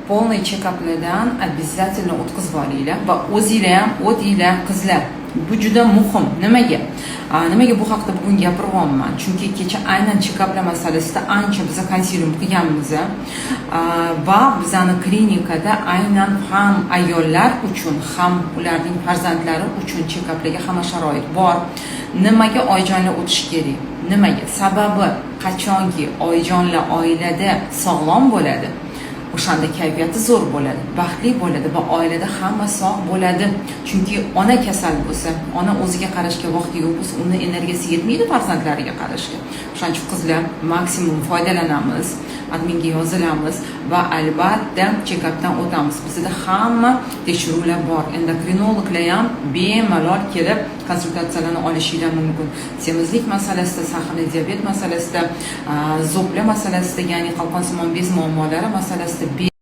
polniy chekaplardan обязательно o'tkazib olinglar va o'zinglar ham o'tinglar qizlar. Bu juda muhim. Nimaga bu haqida bugun gapiryapman? Chunki kecha aynan chekaplar masalasida ancha biz konsilium qilganmiz va bizning klinikada aynan ham ayollar uchun, ham ularning farzandlari uchun chekaplarga hamma sharoit bor. Nimaga oyijonlar o'tish kerak? Nimaga? Sababi qachonki oyijonlar oilada sog'lom bo'ladi, o'shanda kayfiyati zo'r bo'ladi, baxtli bo'ladi va oilada hamma sog' bo'ladi. Chunki ona kasal bo'lsa, ona o'ziga qarashga vaqti yo'q bo'lsa, uni energiyasi yetmaydi farzandlariga qarashga. O'shaning uchun qizlar maksimum foydalanamiz, adminga yozilamiz va albatta chekapdan o'tamiz. Bizda hamma tekshiruvlar bor. Endokrinologlar ham bemalol kelib konsultatsiyalarni olishingiz mumkin. Semizlik masalasida, saharli diabet masalasida, zo'pla masalasida, ya'ni qalqonsimon bez muammolari masalasida